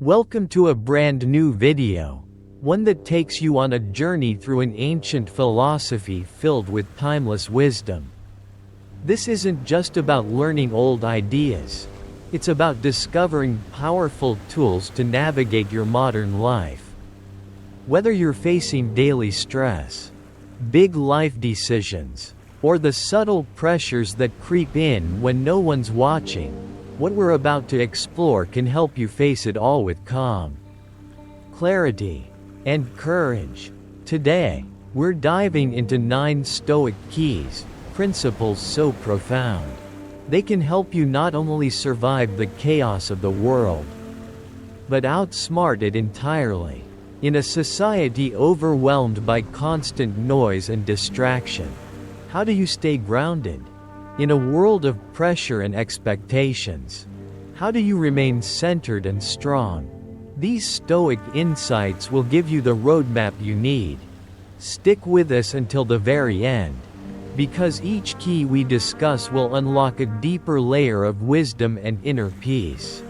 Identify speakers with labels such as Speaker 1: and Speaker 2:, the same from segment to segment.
Speaker 1: Welcome to a brand new video, one that takes you on a journey through an ancient philosophy filled with timeless wisdom. This isn't just about learning old ideas, it's about discovering powerful tools to navigate your modern life. Whether you're facing daily stress, big life decisions, or the subtle pressures that creep in when no one's watching, what we're about to explore can help you face it all with calm, clarity, and courage. Today, we're diving into 9 Stoic Keys, principles so profound. They can help you not only survive the chaos of the world, but outsmart it entirely. In a society overwhelmed by constant noise and distraction, how do you stay grounded? In a world of pressure and expectations, how do you remain centered and strong? These Stoic insights will give you the roadmap you need. Stick with us until the very end, because each key we discuss will unlock a deeper layer of wisdom and inner peace.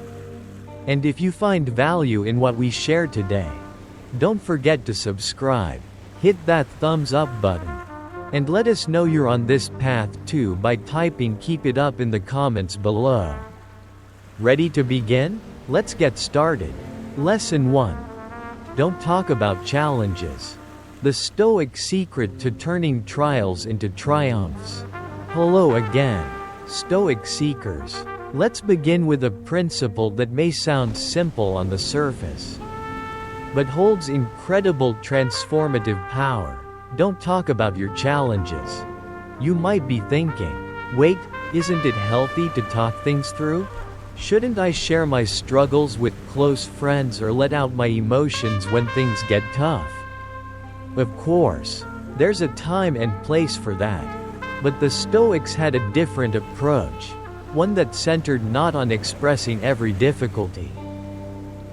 Speaker 1: And if you find value in what we share today, don't forget to subscribe, hit that thumbs up button, and let us know you're on this path too by typing "keep it up" in the comments below. Ready to begin? Let's get started. Lesson 1. Don't talk about challenges. The Stoic secret to turning trials into triumphs. Hello again, Stoic seekers. Let's begin with a principle that may sound simple on the surface, but holds incredible transformative power. Don't talk about your challenges. You might be thinking, wait, isn't it healthy to talk things through? Shouldn't I share my struggles with close friends or let out my emotions when things get tough? Of course, there's a time and place for that. But the Stoics had a different approach, one that centered not on expressing every difficulty,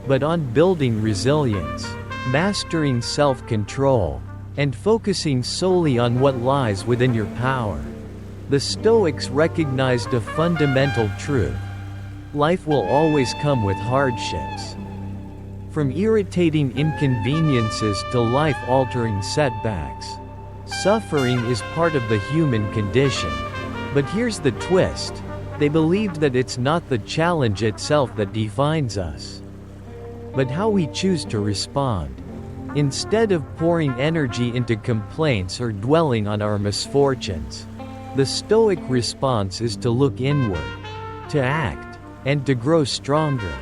Speaker 1: but on building resilience, mastering self-control, and focusing solely on what lies within your power. The Stoics recognized a fundamental truth. Life will always come with hardships. From irritating inconveniences to life-altering setbacks, suffering is part of the human condition. But here's the twist. They believed that it's not the challenge itself that defines us, but how we choose to respond. Instead of pouring energy into complaints or dwelling on our misfortunes, the Stoic response is to look inward, to act, and to grow stronger.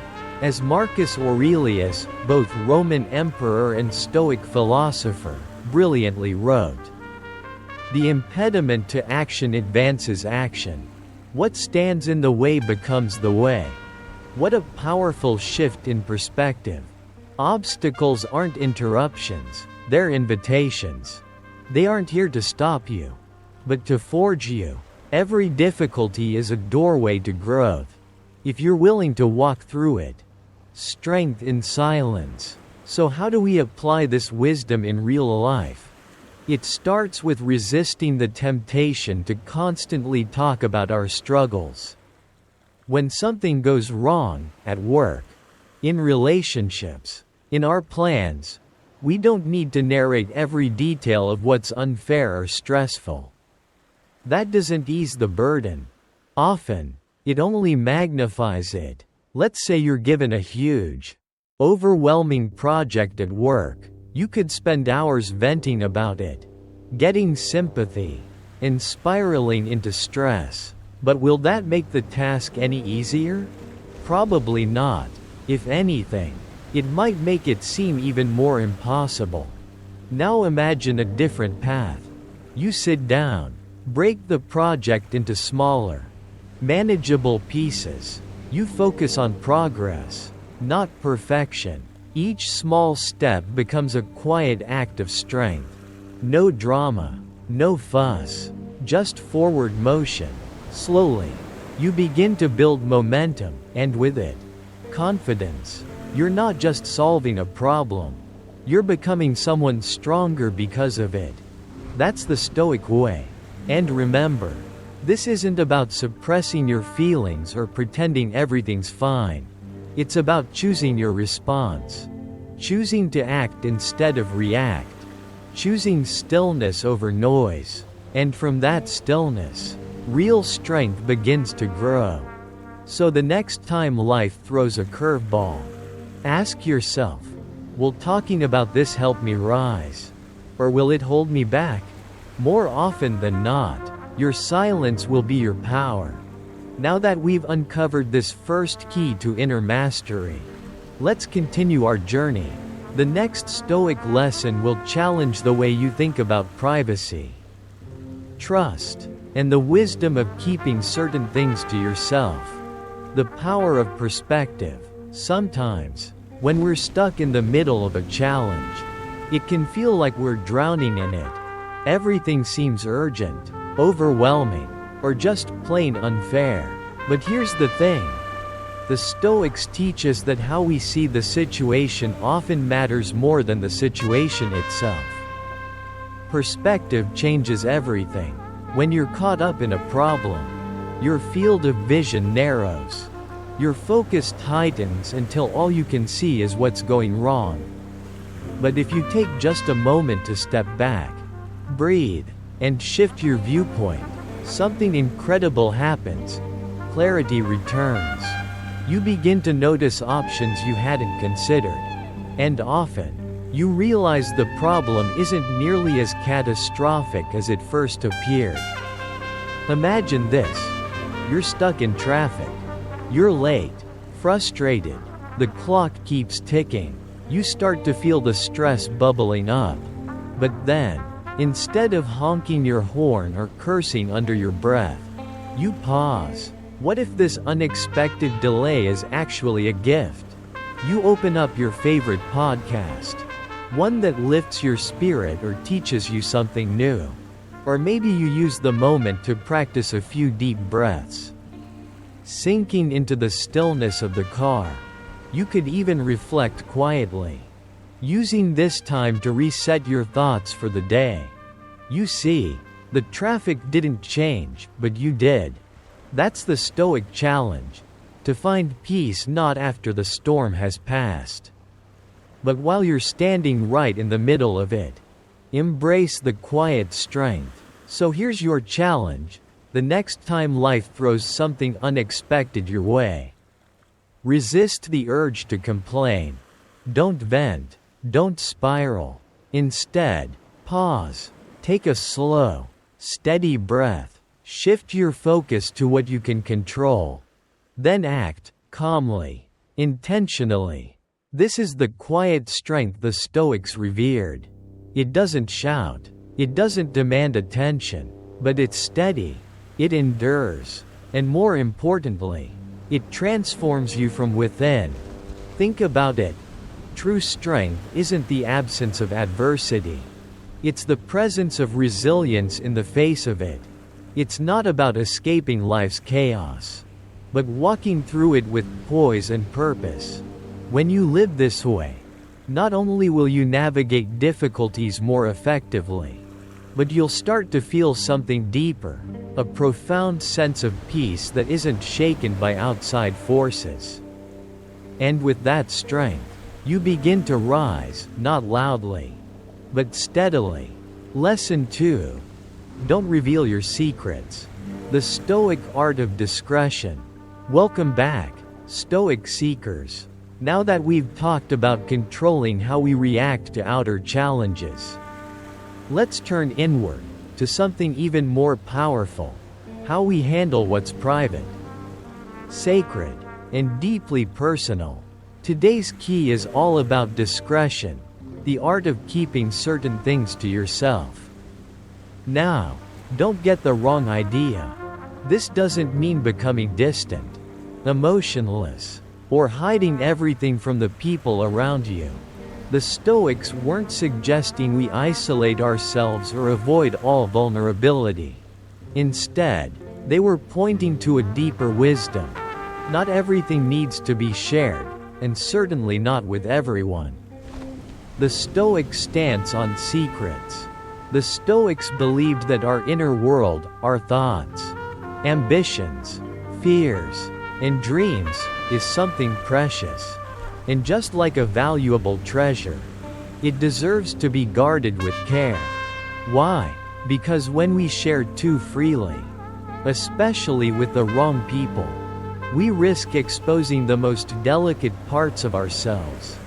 Speaker 1: As Marcus Aurelius, both Roman emperor and Stoic philosopher, brilliantly wrote, "The impediment to action advances action. What stands in the way becomes the way." What a powerful shift in perspective. Obstacles aren't interruptions, they're invitations. They aren't here to stop you, but to forge you. Every difficulty is a doorway to growth, if you're willing to walk through it. Strength in silence. So how do we apply this wisdom in real life? It starts with resisting the temptation to constantly talk about our struggles. When something goes wrong, at work, in relationships, in our plans, we don't need to narrate every detail of what's unfair or stressful. That doesn't ease the burden. Often, it only magnifies it. Let's say you're given a huge, overwhelming project at work. You could spend hours venting about it, getting sympathy, and spiraling into stress. But will that make the task any easier? Probably not. If anything, it might make it seem even more impossible. Now imagine a different path. You sit down, break the project into smaller, manageable pieces. You focus on progress, not perfection. Each small step becomes a quiet act of strength. No drama, no fuss, just forward motion. Slowly, you begin to build momentum, and with it, confidence. You're not just solving a problem, you're becoming someone stronger because of it. That's the Stoic way. And remember, this isn't about suppressing your feelings or pretending everything's fine. It's about choosing your response. Choosing to act instead of react. Choosing stillness over noise. And from that stillness, real strength begins to grow. So the next time life throws a curveball, ask yourself, will talking about this help me rise? Or will it hold me back? More often than not, your silence will be your power. Now that we've uncovered this first key to inner mastery, let's continue our journey. The next Stoic lesson will challenge the way you think about privacy, trust, and the wisdom of keeping certain things to yourself. The power of perspective. Sometimes, when we're stuck in the middle of a challenge, it can feel like we're drowning in it. Everything seems urgent, overwhelming, or just plain unfair. But here's the thing. The Stoics teach us that how we see the situation often matters more than the situation itself. Perspective changes everything. When you're caught up in a problem, your field of vision narrows. Your focus tightens until all you can see is what's going wrong. But if you take just a moment to step back, breathe, and shift your viewpoint, something incredible happens. Clarity returns. You begin to notice options you hadn't considered. And often, you realize the problem isn't nearly as catastrophic as it first appeared. Imagine this. You're stuck in traffic. You're late, frustrated. The clock keeps ticking. You start to feel the stress bubbling up. But then, instead of honking your horn or cursing under your breath, you pause. What if this unexpected delay is actually a gift? You open up your favorite podcast, one that lifts your spirit or teaches you something new. Or maybe you use the moment to practice a few deep breaths, sinking into the stillness of the car. You could even reflect quietly, using this time to reset your thoughts for the day. You see, the traffic didn't change, but you did. That's the Stoic challenge, to find peace not after the storm has passed, but while you're standing right in the middle of it. Embrace the quiet strength. So here's your challenge. The next time life throws something unexpected your way, resist the urge to complain. Don't vent. Don't spiral. Instead, pause. Take a slow, steady breath. Shift your focus to what you can control. Then act, calmly, intentionally. This is the quiet strength the Stoics revered. It doesn't shout. It doesn't demand attention. But it's steady. It endures. And more importantly, it transforms you from within. Think about it. True strength isn't the absence of adversity. It's the presence of resilience in the face of it. It's not about escaping life's chaos, but walking through it with poise and purpose. When you live this way, not only will you navigate difficulties more effectively, but you'll start to feel something deeper, a profound sense of peace that isn't shaken by outside forces. And with that strength, you begin to rise, not loudly, but steadily. Lesson 2. Don't reveal your secrets. The Stoic art of discretion. Welcome back, Stoic seekers. Now that we've talked about controlling how we react to outer challenges, let's turn inward, to something even more powerful. How we handle what's private, sacred, and deeply personal. Today's key is all about discretion, the art of keeping certain things to yourself. Now, don't get the wrong idea. This doesn't mean becoming distant, emotionless, or hiding everything from the people around you. The Stoics weren't suggesting we isolate ourselves or avoid all vulnerability. Instead, they were pointing to a deeper wisdom. Not everything needs to be shared, and certainly not with everyone. The Stoic stance on secrets. The Stoics believed that our inner world, our thoughts, ambitions, fears, and dreams, is something precious. And just like a valuable treasure, it deserves to be guarded with care. Why? Because when we share too freely, especially with the wrong people, we risk exposing the most delicate parts of ourselves.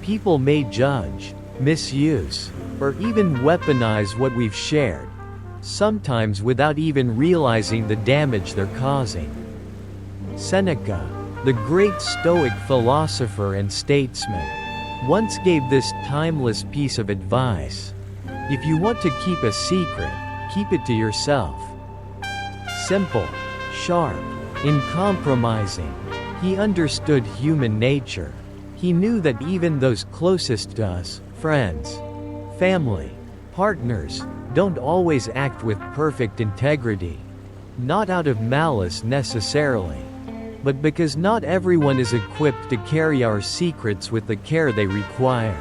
Speaker 1: People may judge, misuse, or even weaponize what we've shared, sometimes without even realizing the damage they're causing. Seneca, the great Stoic philosopher and statesman, once gave this timeless piece of advice: if you want to keep a secret, keep it to yourself. Simple, sharp, uncompromising. He understood human nature. He knew that even those closest to us, friends, family, partners, don't always act with perfect integrity. Not out of malice necessarily, but because not everyone is equipped to carry our secrets with the care they require.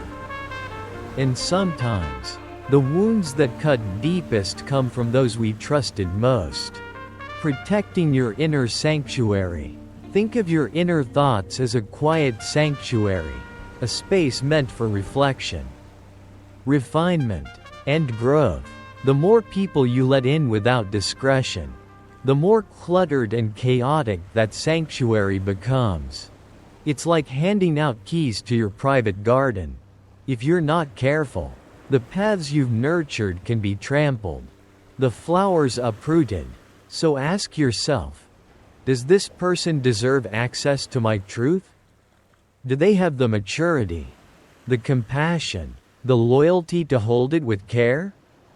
Speaker 1: And sometimes, the wounds that cut deepest come from those we trusted most. Protecting your inner sanctuary. Think of your inner thoughts as a quiet sanctuary, a space meant for reflection, refinement, and growth. The more people you let in without discretion, the more cluttered and chaotic that sanctuary becomes. It's like handing out keys to your private garden. If you're not careful, the paths you've nurtured can be trampled, the flowers uprooted. So ask yourself, does this person deserve access to my truth? Do they have the maturity, the compassion, the loyalty to hold it with care?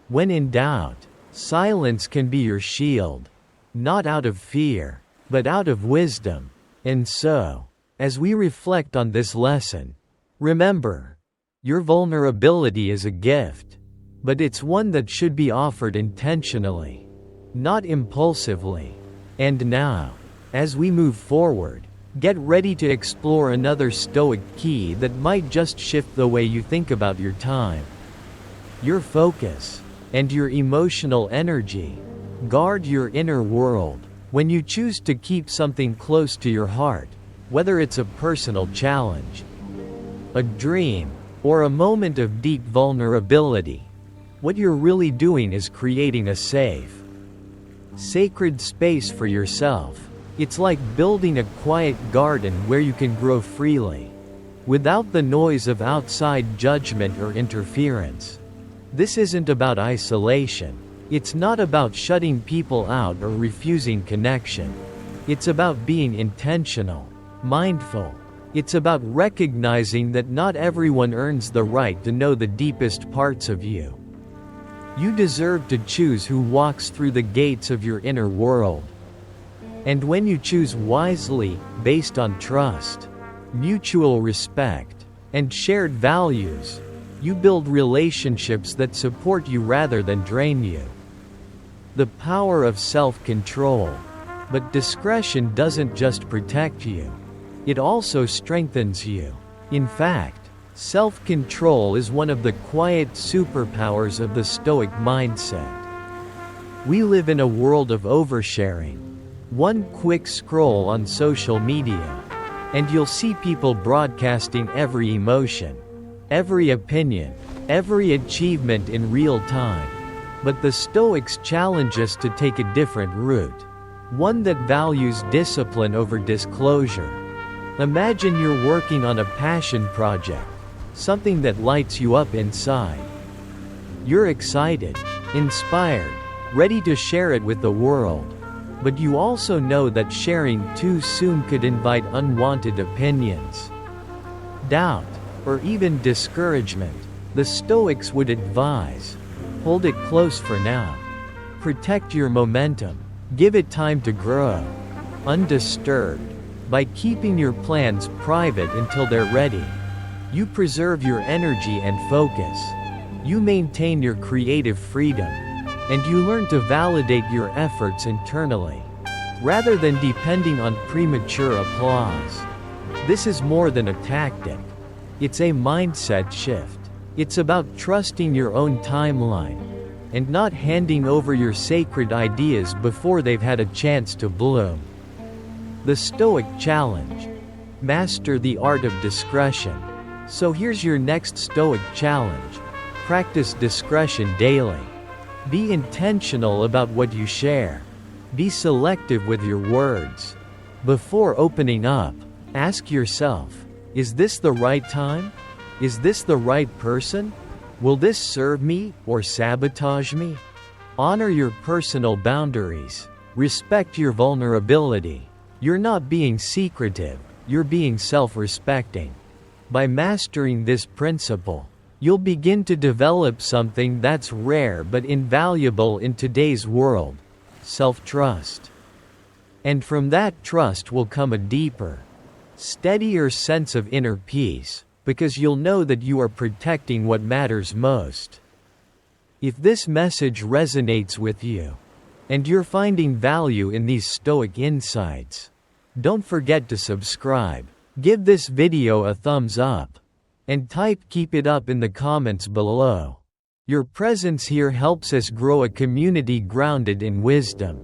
Speaker 1: When in doubt, silence can be your shield, not out of fear, but out of wisdom. And so, as we reflect on this lesson, remember, your vulnerability is a gift, but it's one that should be offered intentionally, not impulsively. And now, as we move forward, get ready to explore another Stoic key that might just shift the way you think about your time, your focus, and your emotional energy. Guard your inner world. When you choose to keep something close to your heart, whether it's a personal challenge, a dream, or a moment of deep vulnerability, what you're really doing is creating a safe, sacred space for yourself. It's like building a quiet garden where you can grow freely, without the noise of outside judgment or interference. This isn't about isolation. It's not about shutting people out or refusing connection. It's about being intentional, mindful. It's about recognizing that not everyone earns the right to know the deepest parts of you. You deserve to choose who walks through the gates of your inner world. And when you choose wisely, based on trust, mutual respect, and shared values, you build relationships that support you rather than drain you. The power of self-control. But discretion doesn't just protect you. It also strengthens you. In fact, self-control is one of the quiet superpowers of the Stoic mindset. We live in a world of oversharing. One quick scroll on social media, and you'll see people broadcasting every emotion, every opinion, every achievement in real time. But the Stoics challenge us to take a different route, one that values discipline over disclosure. Imagine you're working on a passion project, something that lights you up inside. You're excited, inspired, ready to share it with the world. But you also know that sharing too soon could invite unwanted opinions, doubt, or even discouragement. The Stoics would advise, hold it close for now. Protect your momentum. Give it time to grow, undisturbed. By keeping your plans private until they're ready, you preserve your energy and focus. You maintain your creative freedom, and you learn to validate your efforts internally, rather than depending on premature applause. This is more than a tactic. It's a mindset shift. It's about trusting your own timeline, and not handing over your sacred ideas before they've had a chance to bloom. The Stoic challenge. Master the art of discretion. So here's your next Stoic challenge. Practice discretion daily. Be intentional about what you share. Be selective with your words. Before opening up, ask yourself, is this the right time? Is this the right person? Will this serve me or sabotage me? Honor your personal boundaries. Respect your vulnerability. You're not being secretive, you're being self-respecting. By mastering this principle, you'll begin to develop something that's rare but invaluable in today's world: self-trust. And from that trust will come a deeper, steadier sense of inner peace, because you'll know that you are protecting what matters most. If this message resonates with you, and you're finding value in these Stoic insights, don't forget to subscribe. Give this video a thumbs up. And type "keep it up" in the comments below. Your presence here helps us grow a community grounded in wisdom,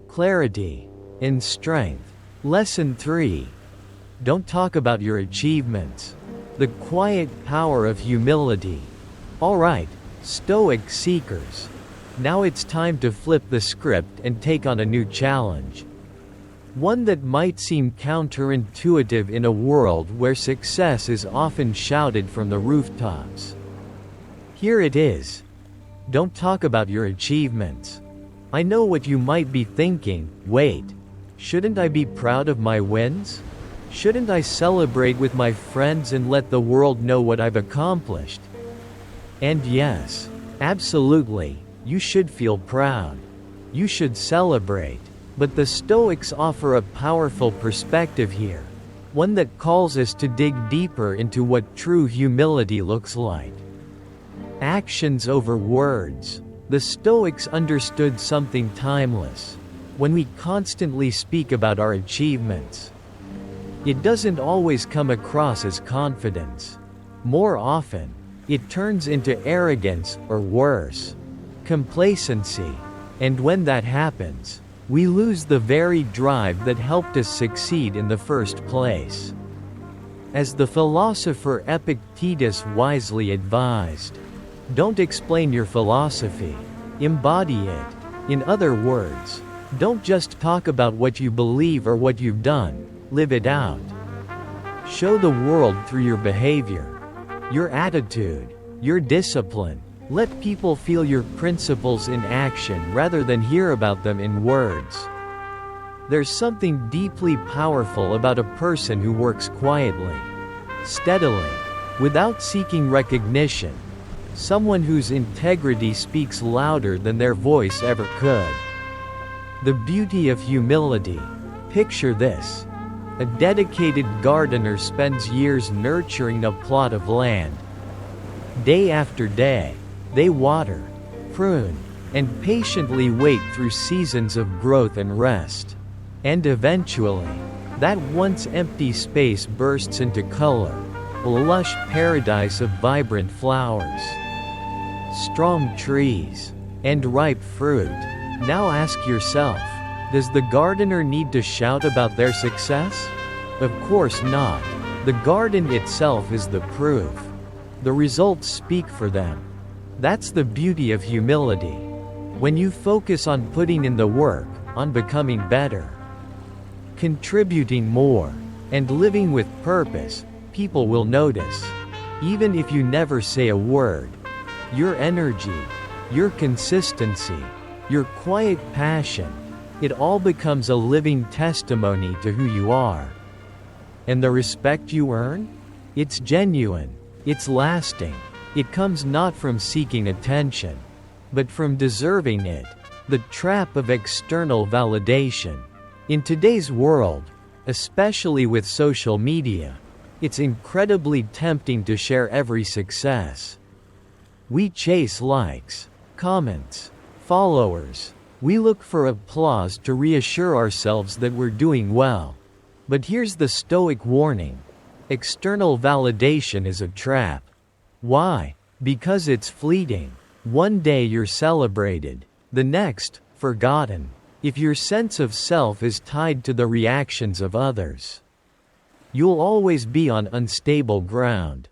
Speaker 1: clarity, and strength. Lesson 3. Don't talk about your achievements. The quiet power of humility. Alright, Stoic seekers. Now it's time to flip the script and take on a new challenge. One that might seem counterintuitive in a world where success is often shouted from the rooftops. Here it is. Don't talk about your achievements. I know what you might be thinking. Wait, shouldn't I be proud of my wins? Shouldn't I celebrate with my friends and let the world know what I've accomplished? And yes, absolutely, you should feel proud. You should celebrate. But the Stoics offer a powerful perspective here, one that calls us to dig deeper into what true humility looks like. Actions over words. The Stoics understood something timeless. When we constantly speak about our achievements, it doesn't always come across as confidence. More often, it turns into arrogance, or worse, complacency. And when that happens, we lose the very drive that helped us succeed in the first place. As the philosopher Epictetus wisely advised, don't explain your philosophy, embody it. In other words, don't just talk about what you believe or what you've done, live it out. Show the world through your behavior, your attitude, your discipline. Let people feel your principles in action rather than hear about them in words. There's something deeply powerful about a person who works quietly, steadily, without seeking recognition. Someone whose integrity speaks louder than their voice ever could. The beauty of humility. Picture this. A dedicated gardener spends years nurturing a plot of land. Day after day, they water, prune, and patiently wait through seasons of growth and rest. And eventually, that once empty space bursts into color, a lush paradise of vibrant flowers, strong trees, and ripe fruit. Now ask yourself, does the gardener need to shout about their success? Of course not. The garden itself is the proof. The results speak for them. That's the beauty of humility. When you focus on putting in the work, on becoming better, contributing more, and living with purpose, people will notice. Even if you never say a word, your energy, your consistency, your quiet passion, it all becomes a living testimony to who you are. And the respect you earn? It's genuine, it's lasting. It comes not from seeking attention, but from deserving it. The trap of external validation. In today's world, especially with social media, it's incredibly tempting to share every success. We chase likes, comments, followers. We look for applause to reassure ourselves that we're doing well. But here's the Stoic warning. External validation is a trap. Why? Because it's fleeting. One day you're celebrated, the next, forgotten. If your sense of self is tied to the reactions of others, you'll always be on unstable ground.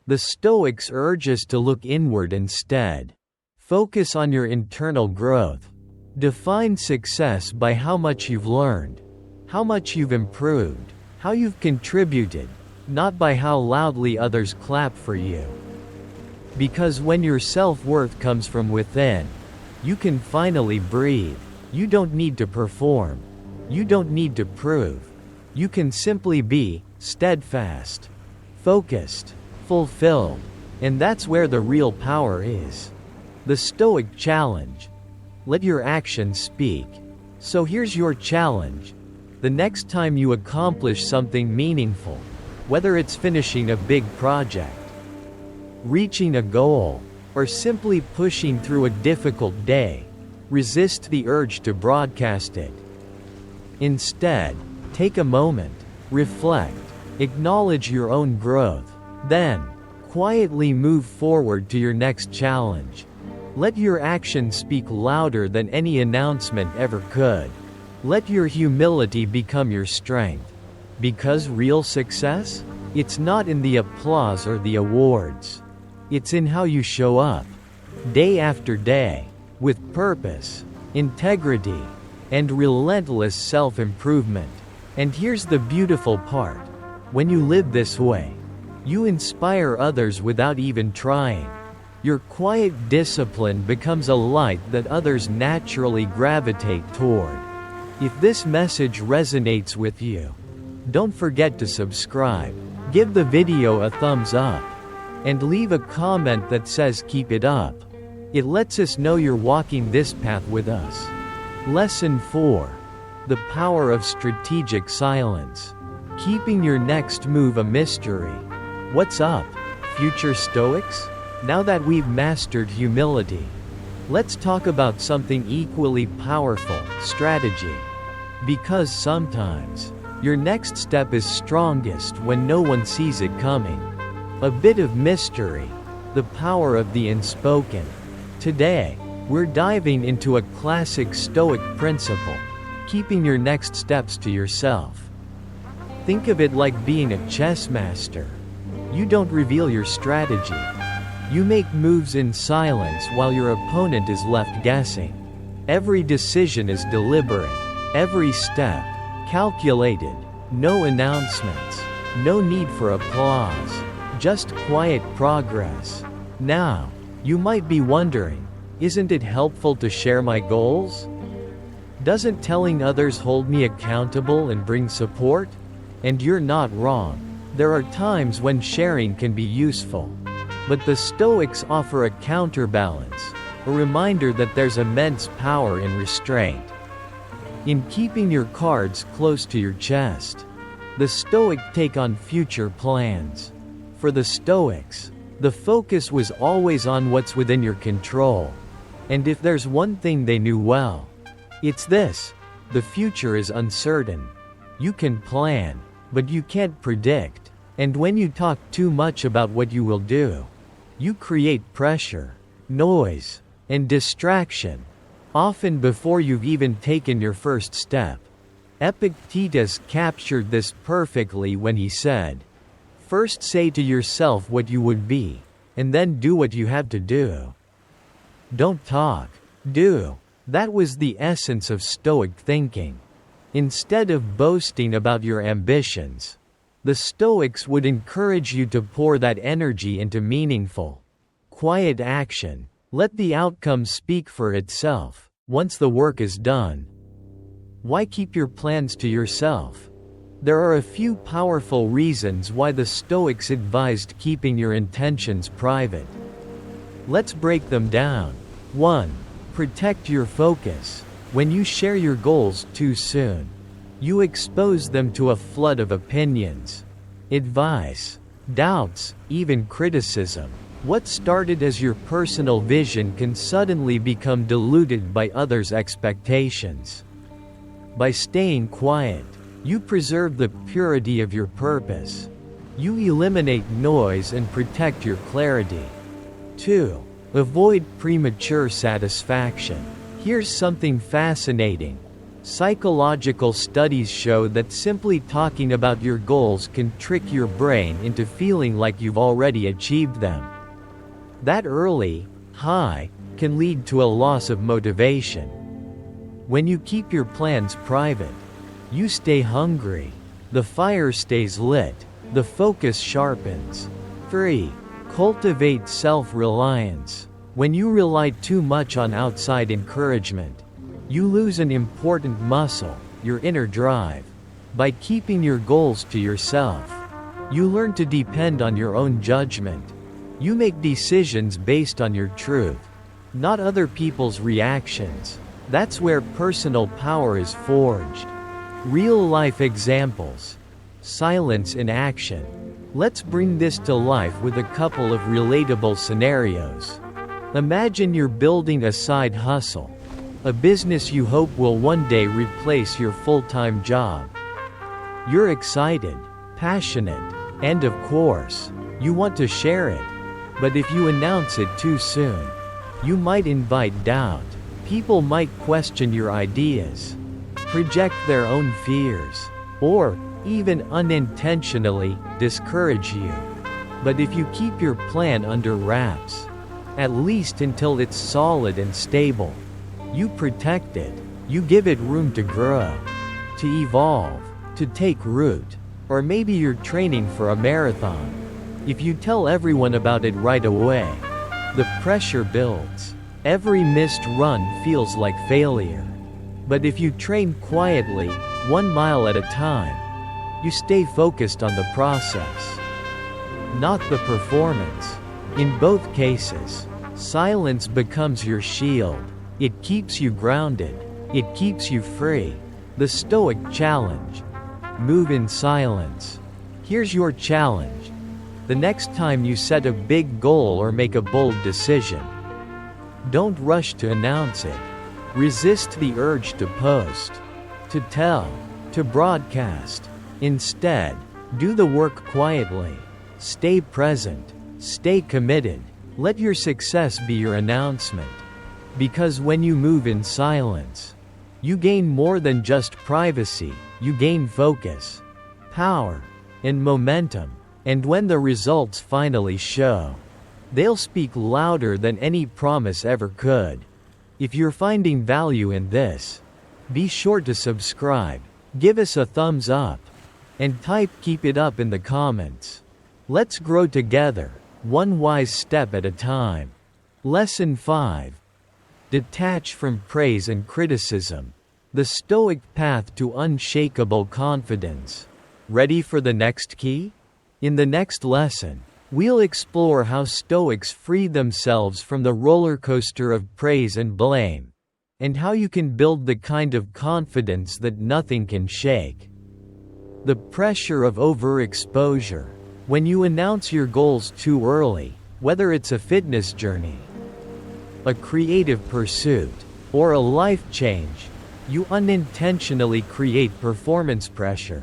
Speaker 1: The Stoics urge us to look inward instead. Focus on your internal growth. Define success by how much you've learned, how much you've improved, how you've contributed, not by how loudly others clap for you. Because when your self-worth comes from within, you can finally breathe. You don't need to perform. You don't need to prove. You can simply be steadfast, focused, fulfilled, and that's where the real power is. The Stoic challenge. Let your actions speak. So here's your challenge. The next time you accomplish something meaningful, whether it's finishing a big project, reaching a goal, or simply pushing through a difficult day, resist the urge to broadcast it. Instead, take a moment, reflect, acknowledge your own growth, then, quietly move forward to your next challenge. Let your actions speak louder than any announcement ever could. Let your humility become your strength. Because real success? It's not in the applause or the awards. It's in how you show up, day after day, with purpose, integrity, and relentless self-improvement. And here's the beautiful part. When you live this way, you inspire others without even trying. Your quiet discipline becomes a light that others naturally gravitate toward. If this message resonates with you, don't forget to subscribe, give the video a thumbs up, and leave a comment that says keep it up. It lets us know you're walking this path with us. Lesson 4. The power of strategic silence. Keeping your next move a mystery. What's up, future Stoics? Now that we've mastered humility, let's talk about something equally powerful, strategy. Because sometimes, your next step is strongest when no one sees it coming. A bit of mystery, the power of the unspoken. Today, we're diving into a classic Stoic principle, keeping your next steps to yourself. Think of it like being a chess master. You don't reveal your strategy. You make moves in silence while your opponent is left guessing. Every decision is deliberate, every step calculated. No announcements, no need for applause, just quiet progress. Now, you might be wondering, isn't it helpful to share my goals? Doesn't telling others hold me accountable and bring support? And you're not wrong. There are times when sharing can be useful. But the Stoics offer a counterbalance, a reminder that there's immense power in restraint. In keeping your cards close to your chest, the Stoic take on future plans. For the Stoics, the focus was always on what's within your control. And if there's one thing they knew well, it's this: the future is uncertain. You can plan, but you can't predict. And when you talk too much about what you will do, you create pressure, noise, and distraction, often before you've even taken your first step. Epictetus captured this perfectly when he said, "First say to yourself what you would be, and then do what you have to do." Don't talk, do. That was the essence of Stoic thinking. Instead of boasting about your ambitions, the Stoics would encourage you to pour that energy into meaningful, quiet action. Let the outcome speak for itself, once the work is done. Why keep your plans to yourself? There are a few powerful reasons why the Stoics advised keeping your intentions private. Let's break them down. 1. Protect your focus. When you share your goals too soon, you expose them to a flood of opinions, advice, doubts, even criticism. What started as your personal vision can suddenly become diluted by others' expectations. By staying quiet, you preserve the purity of your purpose. You eliminate noise and protect your clarity. 2. Avoid premature satisfaction. Here's something fascinating. Psychological studies show that simply talking about your goals can trick your brain into feeling like you've already achieved them. That early high can lead to a loss of motivation. When you keep your plans private, you stay hungry. The fire stays lit. The focus sharpens. 3. Cultivate self-reliance. When you rely too much on outside encouragement, you lose an important muscle, your inner drive. By keeping your goals to yourself, you learn to depend on your own judgment. You make decisions based on your truth, not other people's reactions. That's where personal power is forged. Real-life examples. Silence in action. Let's bring this to life with a couple of relatable scenarios. Imagine you're building a side hustle, a business you hope will one day replace your full-time job. You're excited, passionate, and of course, you want to share it. But if you announce it too soon, you might invite doubt. People might question your ideas, project their own fears, or even unintentionally discourage you. But if you keep your plan under wraps, at least until it's solid and stable, you protect it, you give it room to grow, to evolve, to take root. Or maybe you're training for a marathon. If you tell everyone about it right away, the pressure builds. Every missed run feels like failure. But if you train quietly, 1 mile at a time, you stay focused on the process, not the performance. In both cases, silence becomes your shield. It keeps you grounded. It keeps you free. The Stoic challenge. Move in silence. Here's your challenge. The next time you set a big goal or make a bold decision, don't rush to announce it. Resist the urge to post, to tell, to broadcast. Instead, do the work quietly. Stay present. Stay committed. Let your success be your announcement. Because when you move in silence, you gain more than just privacy, you gain focus, power, and momentum. And when the results finally show, they'll speak louder than any promise ever could. If you're finding value in this, be sure to subscribe, give us a thumbs up, and type "keep it up" in the comments. Let's grow together, one wise step at a time. Lesson 5. Detach from praise and criticism. The Stoic path to unshakable confidence. Ready for the next key? In the next lesson, we'll explore how Stoics free themselves from the roller coaster of praise and blame, and how you can build the kind of confidence that nothing can shake. The pressure of overexposure. When you announce your goals too early, whether it's a fitness journey, a creative pursuit, or a life change, you unintentionally create performance pressure.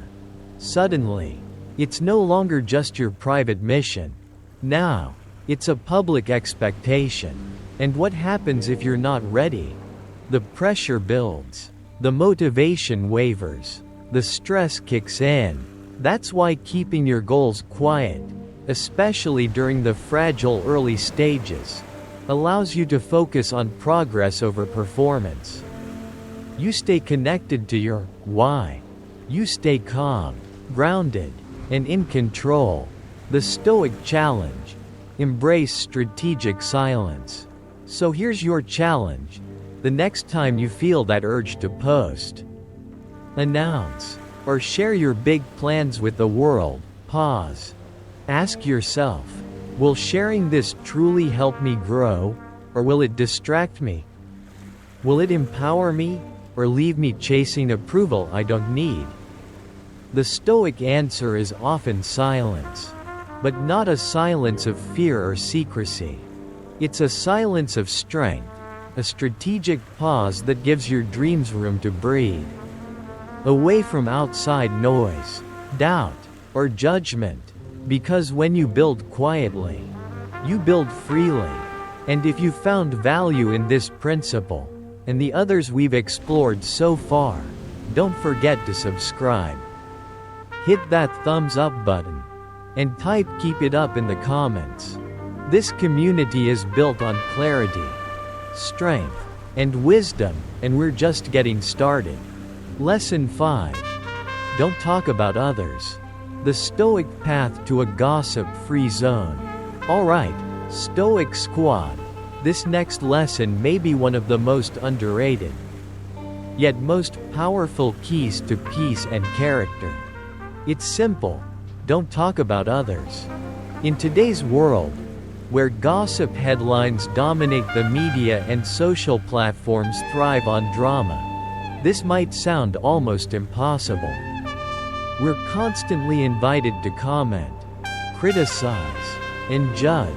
Speaker 1: Suddenly, it's no longer just your private mission. Now, it's a public expectation. And what happens if you're not ready? The pressure builds. The motivation wavers. The stress kicks in. That's why keeping your goals quiet, especially during the fragile early stages, allows you to focus on progress over performance. You stay connected to your why. You stay calm, grounded, and in control. The Stoic challenge. Embrace strategic silence. So here's your challenge. The next time you feel that urge to post, announce, or share your big plans with the world, pause. Ask yourself, will sharing this truly help me grow, or will it distract me? Will it empower me, or leave me chasing approval I don't need? The Stoic answer is often silence. But not a silence of fear or secrecy. It's a silence of strength, a strategic pause that gives your dreams room to breathe. Away from outside noise, doubt, or judgment. Because when you build quietly, you build freely. And if you found value in this principle, and the others we've explored so far. Don't forget to subscribe. Hit that thumbs up button. And type "keep it up" in the comments. This community is built on clarity, strength, and wisdom, and we're just getting started. Lesson 5. Don't talk about others. The Stoic path to a gossip-free zone. Alright, Stoic Squad. This next lesson may be one of the most underrated, yet most powerful keys to peace and character. It's simple. Don't talk about others. In today's world, where gossip headlines dominate the media and social platforms thrive on drama, this might sound almost impossible. We're constantly invited to comment, criticize, and judge.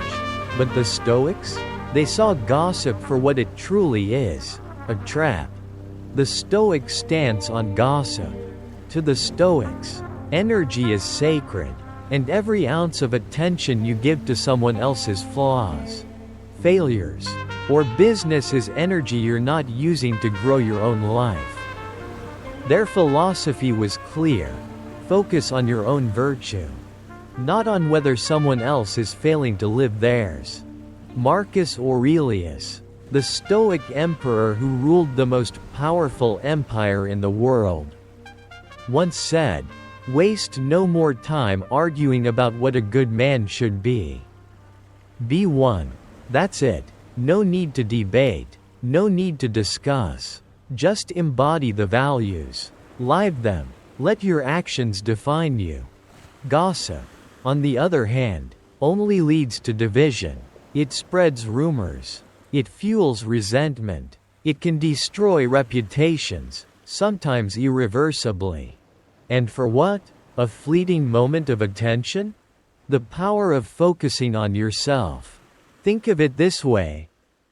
Speaker 1: But the Stoics? They saw gossip for what it truly is, a trap. The Stoic stance on gossip. To the Stoics, energy is sacred, and every ounce of attention you give to someone else's flaws, failures, or business is energy you're not using to grow your own life. Their philosophy was clear: focus on your own virtue, not on whether someone else is failing to live theirs. Marcus Aurelius, the Stoic emperor who ruled the most powerful empire in the world, once said, "Waste no more time arguing about what a good man should be. Be one. That's it. No need to debate, no need to discuss. Just embody the values. Live them. Let your actions define you." Gossip, on the other hand, only leads to division. It spreads rumors. It fuels resentment. It can destroy reputations, sometimes irreversibly. And for what? A fleeting moment of attention? The power of focusing on yourself. Think of it this way.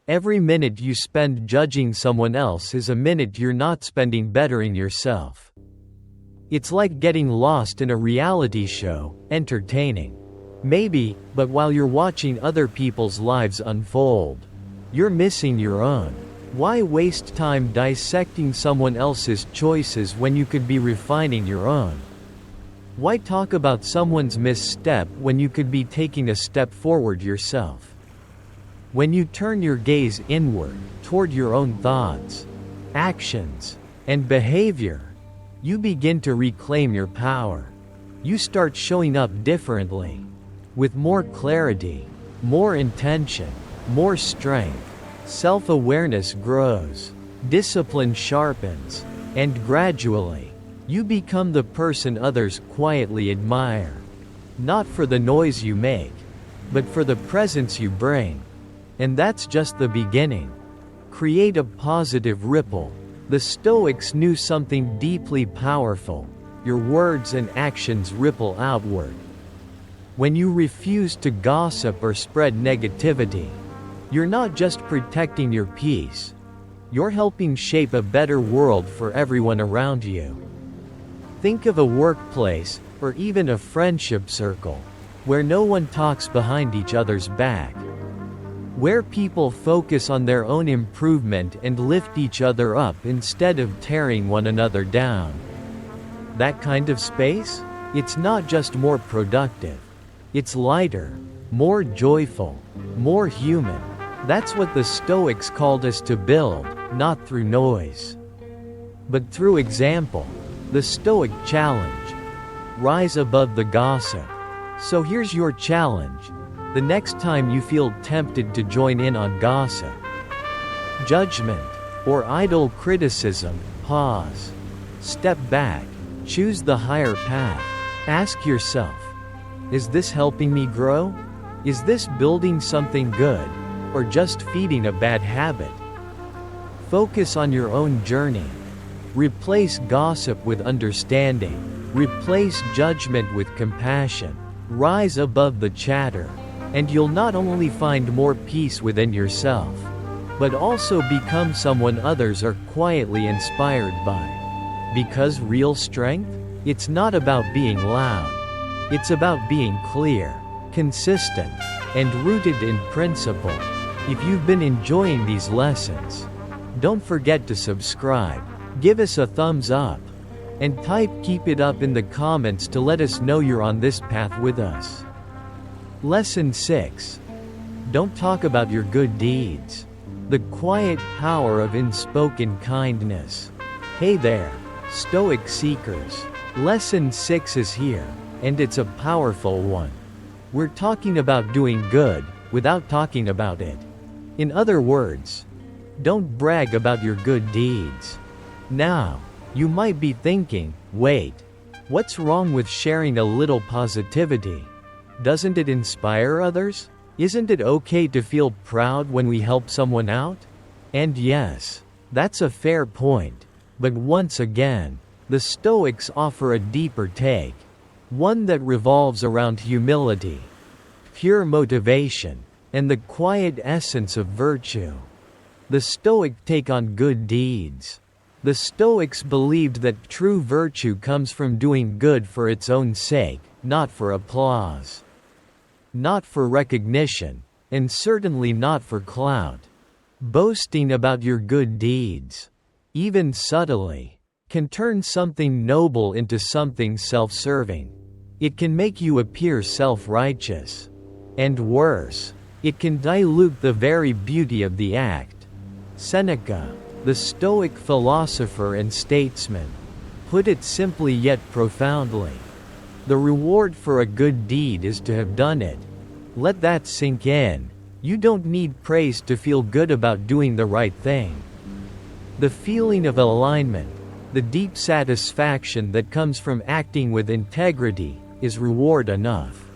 Speaker 1: Every minute you spend judging someone else is a minute you're not spending bettering yourself. It's like getting lost in a reality show, entertaining, maybe, but while you're watching other people's lives unfold, you're missing your own. Why waste time dissecting someone else's choices when you could be refining your own? Why talk about someone's misstep when you could be taking a step forward yourself? When you turn your gaze inward, toward your own thoughts, actions, and behavior, you begin to reclaim your power. You start showing up differently, with more clarity, more intention, more strength. Self-awareness grows, discipline sharpens, and gradually, you become the person others quietly admire. Not for the noise you make, but for the presence you bring. And that's just the beginning. Create a positive ripple. The Stoics knew something deeply powerful. Your words and actions ripple outward. When you refuse to gossip or spread negativity, you're not just protecting your peace. You're helping shape a better world for everyone around you. Think of a workplace, or even a friendship circle, where no one talks behind each other's back. Where people focus on their own improvement and lift each other up instead of tearing one another down. That kind of space? It's not just more productive. It's lighter, more joyful, more human. That's what the Stoics called us to build, not through noise, but through example. The Stoic challenge: rise above the gossip. So here's your challenge. The next time you feel tempted to join in on gossip, judgment, or idle criticism, pause. Step back. Choose the higher path. Ask yourself, is this helping me grow? Is this building something good? Or just feeding a bad habit? Focus on your own journey. Replace gossip with understanding. Replace judgment with compassion. Rise above the chatter. And you'll not only find more peace within yourself, but also become someone others are quietly inspired by. Because real strength? It's not about being loud. It's about being clear, consistent, and rooted in principle. If you've been enjoying these lessons, Don't forget to subscribe, give us a thumbs up, and type "keep it up" in the comments to let us know you're on this path with us. Lesson 6. Don't talk about your good deeds. The quiet power of unspoken kindness. Hey there, Stoic seekers. Lesson 6 is here, and it's a powerful one. We're talking about doing good, without talking about it. In other words, don't brag about your good deeds. Now, you might be thinking, wait, what's wrong with sharing a little positivity? Doesn't it inspire others? Isn't it okay to feel proud when we help someone out? And yes, that's a fair point. But once again, the Stoics offer a deeper take. One that revolves around humility, pure motivation, and the quiet essence of virtue. The Stoic take on good deeds. The Stoics believed that true virtue comes from doing good for its own sake, not for applause. Not for recognition, and certainly not for clout. Boasting about your good deeds, even subtly, can turn something noble into something self-serving. It can make you appear self-righteous. And worse, it can dilute the very beauty of the act. Seneca, the Stoic philosopher and statesman, put it simply yet profoundly. The reward for a good deed is to have done it. Let that sink in. You don't need praise to feel good about doing the right thing. The feeling of alignment, the deep satisfaction that comes from acting with integrity, is reward enough.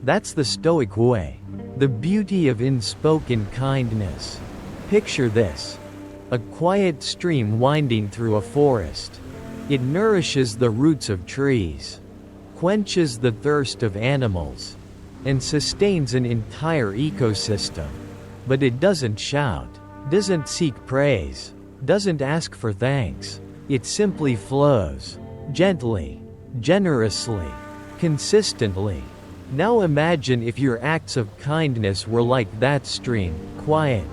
Speaker 1: That's the Stoic way. The beauty of unspoken kindness. Picture this. A quiet stream winding through a forest. It nourishes the roots of trees, quenches the thirst of animals, and sustains an entire ecosystem. But it doesn't shout, doesn't seek praise, doesn't ask for thanks. It simply flows, gently, generously, consistently. Now imagine if your acts of kindness were like that stream, quiet,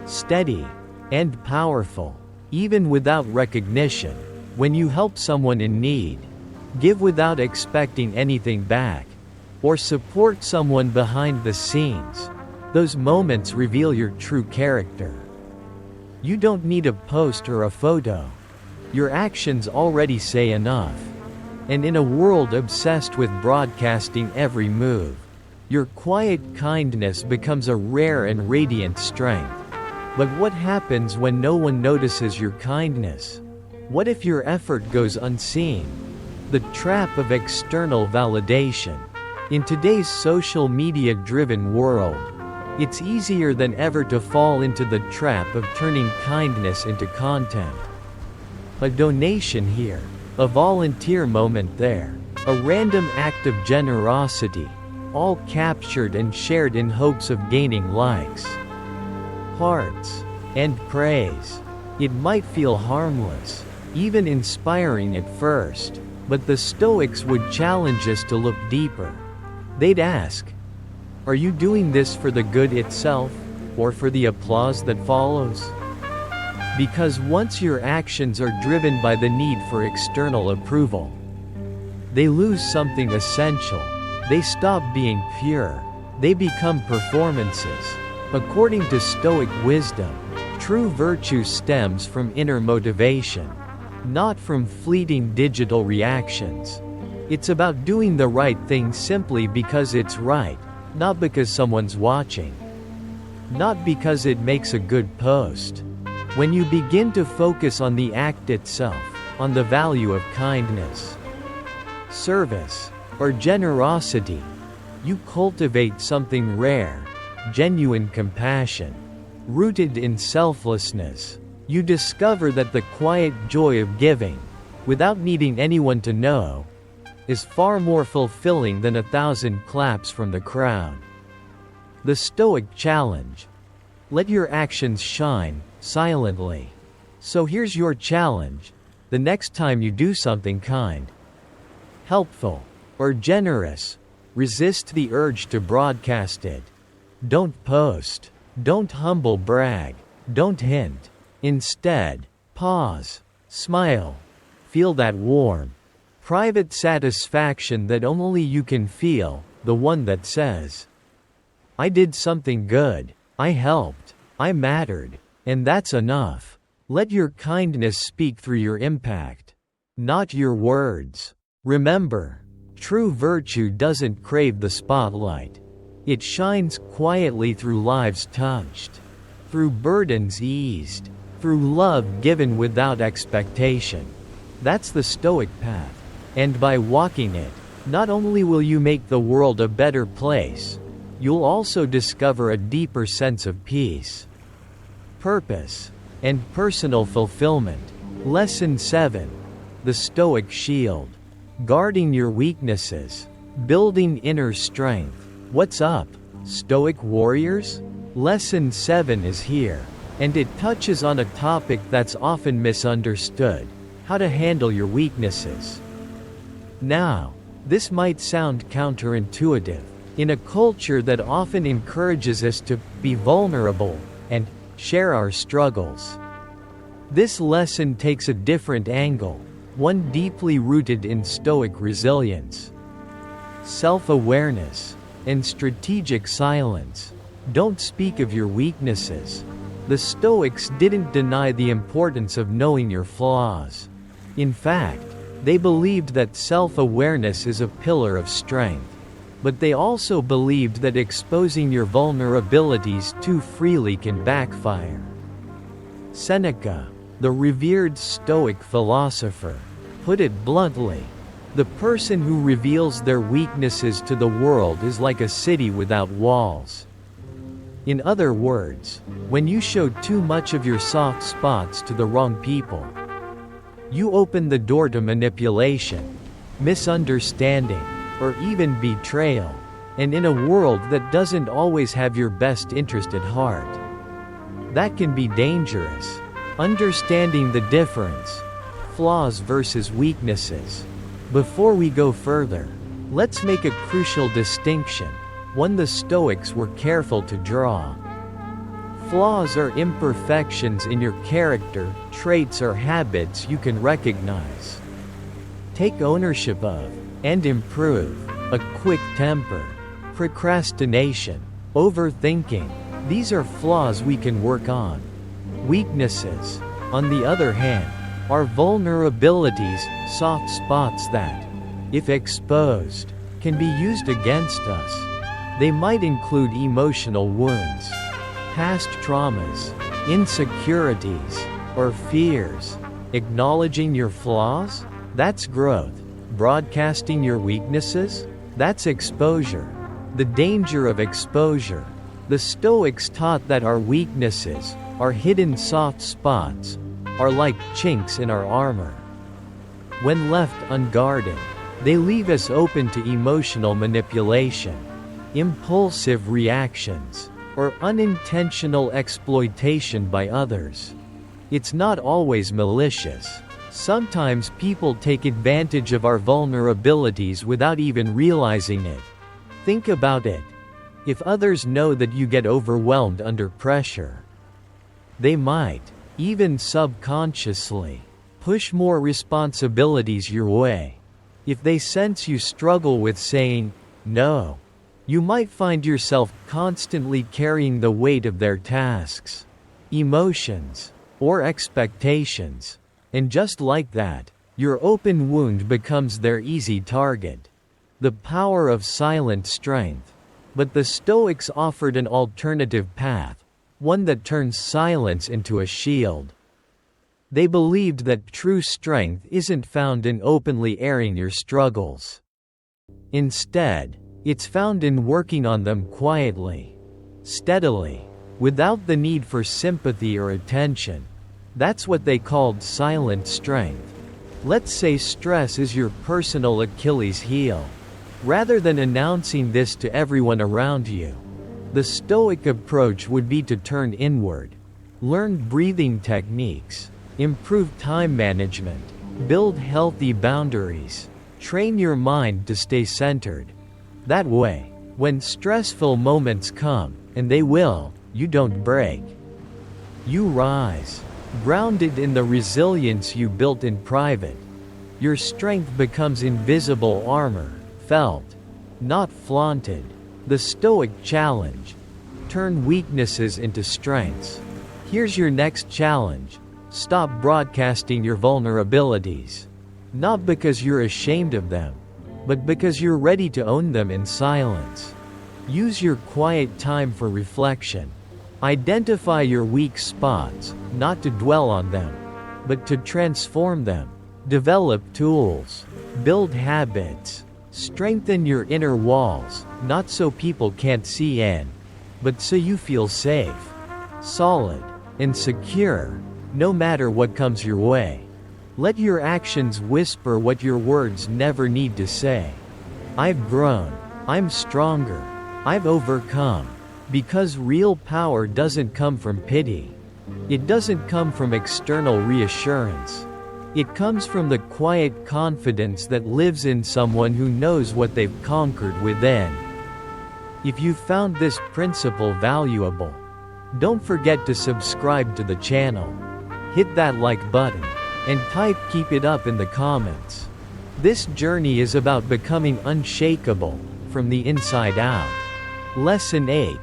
Speaker 1: steady, and powerful. Even without recognition, when you help someone in need, give without expecting anything back, or support someone behind the scenes, those moments reveal your true character. You don't need a post or a photo. Your actions already say enough. And in a world obsessed with broadcasting every move, your quiet kindness becomes a rare and radiant strength. But what happens when no one notices your kindness? What if your effort goes unseen? The trap of external validation. In today's social media-driven world, it's easier than ever to fall into the trap of turning kindness into content. A donation here, a volunteer moment there, a random act of generosity, all captured and shared in hopes of gaining likes, hearts, and praise. It might feel harmless, even inspiring at first, but the Stoics would challenge us to look deeper. They'd ask, are you doing this for the good itself, or for the applause that follows? Because once your actions are driven by the need for external approval, they lose something essential. They stop being pure. They become performances. According to Stoic wisdom, true virtue stems from inner motivation, not from fleeting digital reactions. It's about doing the right thing simply because it's right, not because someone's watching, not because it makes a good post. When you begin to focus on the act itself, on the value of kindness, service, or generosity, you cultivate something rare, genuine compassion, rooted in selflessness. You discover that the quiet joy of giving, without needing anyone to know, is far more fulfilling than 1,000 claps from the crowd. The Stoic challenge. Let your actions shine, silently. So here's your challenge. The next time you do something kind, helpful, or generous, resist the urge to broadcast it. Don't post. Don't humble brag. Don't hint. Instead, pause. Smile. Feel that warm, private satisfaction that only you can feel, the one that says, I did something good, I helped, I mattered, and that's enough. Let your kindness speak through your impact, not your words. Remember, true virtue doesn't crave the spotlight. It shines quietly through lives touched, through burdens eased, through love given without expectation. That's the Stoic path. And by walking it, not only will you make the world a better place, you'll also discover a deeper sense of peace, purpose, and personal fulfillment. Lesson 7. The Stoic Shield. Guarding your weaknesses. Building inner strength. What's up, Stoic warriors? Lesson 7 is here, and it touches on a topic that's often misunderstood: how to handle your weaknesses. Now, this might sound counterintuitive in a culture that often encourages us to be vulnerable and share our struggles. This lesson takes a different angle, one deeply rooted in Stoic resilience, self-awareness, and strategic silence. Don't speak of your weaknesses. The Stoics didn't deny the importance of knowing your flaws. In fact, they believed that self-awareness is a pillar of strength. But they also believed that exposing your vulnerabilities too freely can backfire. Seneca, the revered Stoic philosopher, put it bluntly: the person who reveals their weaknesses to the world is like a city without walls. In other words, when you show too much of your soft spots to the wrong people, you open the door to manipulation, misunderstanding, or even betrayal. And in a world that doesn't always have your best interest at heart, that can be dangerous. Understanding the difference, flaws versus weaknesses. Before we go further, let's make a crucial distinction, one the Stoics were careful to draw. Flaws are imperfections in your character, traits or habits you can recognize, take ownership of, and improve. A quick temper, procrastination, overthinking. These are flaws we can work on. Weaknesses, on the other hand, are vulnerabilities, soft spots that, if exposed, can be used against us. They might include emotional wounds, past traumas, insecurities, or fears. Acknowledging your flaws? That's growth. Broadcasting your weaknesses? That's exposure. The danger of exposure. The Stoics taught that our weaknesses, our hidden soft spots, are like chinks in our armor. When left unguarded, they leave us open to emotional manipulation, impulsive reactions, or unintentional exploitation by others. It's not always malicious. Sometimes people take advantage of our vulnerabilities without even realizing it. Think about it. If others know that you get overwhelmed under pressure, they might, even subconsciously, push more responsibilities your way. If they sense you struggle with saying no, you might find yourself constantly carrying the weight of their tasks, emotions, or expectations. And just like that, your open wound becomes their easy target. The power of silent strength. But the Stoics offered an alternative path, one that turns silence into a shield. They believed that true strength isn't found in openly airing your struggles. Instead, it's found in working on them quietly, steadily, without the need for sympathy or attention. That's what they called silent strength. Let's say stress is your personal Achilles heel. Rather than announcing this to everyone around you, the Stoic approach would be to turn inward, learn breathing techniques, improve time management, build healthy boundaries, train your mind to stay centered. That way, when stressful moments come, and they will, you don't break. You rise, grounded in the resilience you built in private. Your strength becomes invisible armor, felt, not flaunted. The Stoic challenge: turn weaknesses into strengths. Here's your next challenge: stop broadcasting your vulnerabilities. Not because you're ashamed of them, but because you're ready to own them in silence. Use your quiet time for reflection. Identify your weak spots, not to dwell on them, but to transform them. Develop tools. Build habits. Strengthen your inner walls, not so people can't see in, but so you feel safe, solid, and secure, no matter what comes your way. Let your actions whisper what your words never need to say. I've grown. I'm stronger. I've overcome. Because real power doesn't come from pity. It doesn't come from external reassurance. It comes from the quiet confidence that lives in someone who knows what they've conquered within. If you found this principle valuable, don't forget to subscribe to the channel. Hit that like button, and type "keep it up" in the comments. This journey is about becoming unshakable, from the inside out. Lesson 8.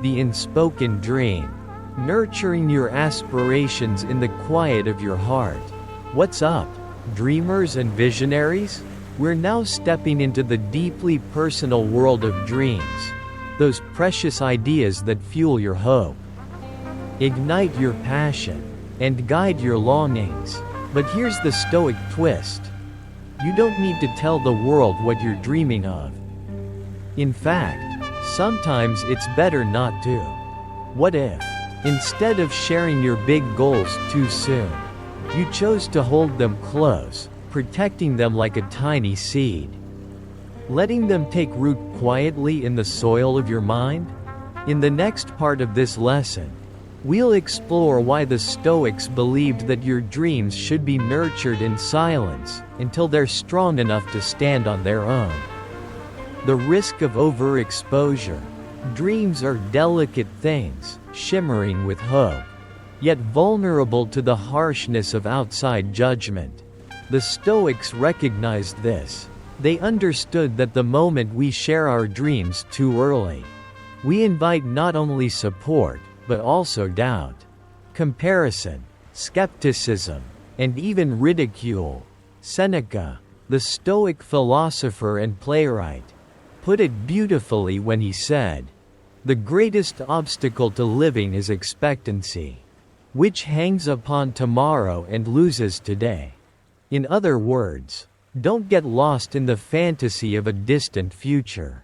Speaker 1: The Unspoken Dream. Nurturing your aspirations in the quiet of your heart. What's up, dreamers and visionaries? We're now stepping into the deeply personal world of dreams. Those precious ideas that fuel your hope. Ignite your passion, and guide your longings. But here's the Stoic twist. You don't need to tell the world what you're dreaming of. In fact, sometimes it's better not to. What if, instead of sharing your big goals too soon, you chose to hold them close, protecting them like a tiny seed? Letting them take root quietly in the soil of your mind? In the next part of this lesson, we'll explore why the Stoics believed that your dreams should be nurtured in silence, until they're strong enough to stand on their own. The risk of overexposure. Dreams are delicate things, shimmering with hope, yet vulnerable to the harshness of outside judgment. The Stoics recognized this. They understood that the moment we share our dreams too early, we invite not only support, but also doubt, comparison, skepticism, and even ridicule. Seneca, the Stoic philosopher and playwright, put it beautifully when he said, "The greatest obstacle to living is expectancy, which hangs upon tomorrow and loses today." In other words, don't get lost in the fantasy of a distant future.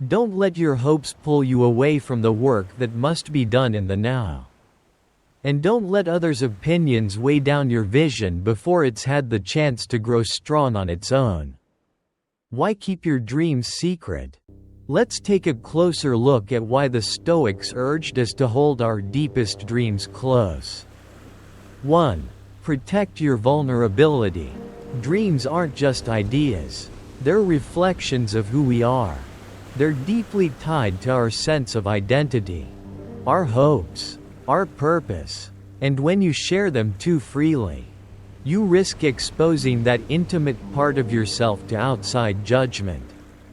Speaker 1: Don't let your hopes pull you away from the work that must be done in the now. And don't let others' opinions weigh down your vision before it's had the chance to grow strong on its own. Why keep your dreams secret? Let's take a closer look at why the Stoics urged us to hold our deepest dreams close. 1. Protect your vulnerability. Dreams aren't just ideas. They're reflections of who we are. They're deeply tied to our sense of identity, our hopes, our purpose. And when you share them too freely, you risk exposing that intimate part of yourself to outside judgment.